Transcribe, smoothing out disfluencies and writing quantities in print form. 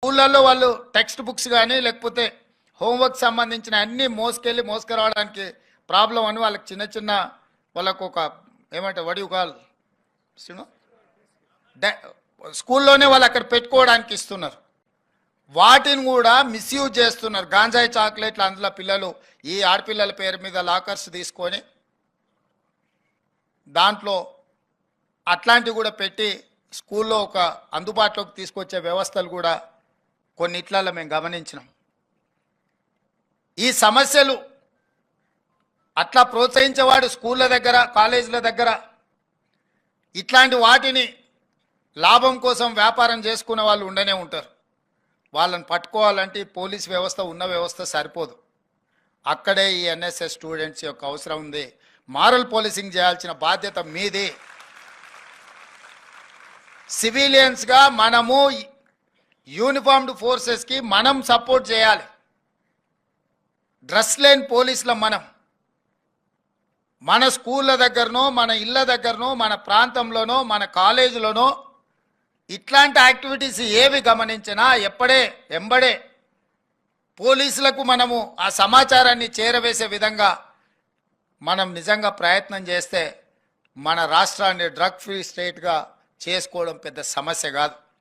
స్కూళ్ళల్లో వాళ్ళు text books కానీ లేకపోతే హోంవర్క్ సంబంధించిన అన్ని మోసుకురావడానికి ప్రాబ్లం అని వాళ్ళకి చిన్న చిన్న వాళ్ళకు ఒక ఏమంటే వడి కాల్ స్కూల్లోనే వాళ్ళు అక్కడ పెట్టుకోవడానికి ఇస్తున్నారు. వాటిని కూడా మిస్యూజ్ చేస్తున్నారు. గాంజాయి చాక్లెట్లు అందులో పిల్లలు ఈ ఆడపిల్లల పేరు మీద లాకర్స్ తీసుకొని దాంట్లో అట్లాంటివి కూడా పెట్టి స్కూల్లో ఒక అందుబాటులోకి తీసుకొచ్చే వ్యవస్థలు కూడా కొన్నిట్లలో మేము గమనించినాం. ఈ సమస్యలు అట్లా ప్రోత్సహించేవాడు స్కూళ్ళ దగ్గర కాలేజీల దగ్గర ఇట్లాంటి వాటిని లాభం కోసం వ్యాపారం చేసుకునే వాళ్ళు ఉండనే ఉంటారు. వాళ్ళని పట్టుకోవాలంటే పోలీస్ వ్యవస్థ ఉన్న వ్యవస్థ సరిపోదు. అక్కడే ఈ ఎన్ఎస్ఎస్ స్టూడెంట్స్ యొక్క అవసరం ఉంది. మారల్ పోలీసింగ్ చేయాల్సిన బాధ్యత మీది. సివిలియన్స్గా మనము యూనిఫార్మ్డ్ ఫోర్సెస్కి మనం సపోర్ట్ చేయాలి. డ్రెస్ లేని పోలీసుల మన స్కూళ్ళ దగ్గరనో మన ఇళ్ళ దగ్గరనో మన ప్రాంతంలోనో మన కాలేజీలోనో ఇట్లాంటి యాక్టివిటీస్ ఏవి గమనించినా ఎంబడే పోలీసులకు మనము ఆ సమాచారాన్ని చేరవేసే విధంగా మనం నిజంగా ప్రయత్నం చేస్తే మన రాష్ట్రాన్ని డ్రగ్ ఫ్రీ స్టేట్గా చేసుకోవడం పెద్ద సమస్య కాదు.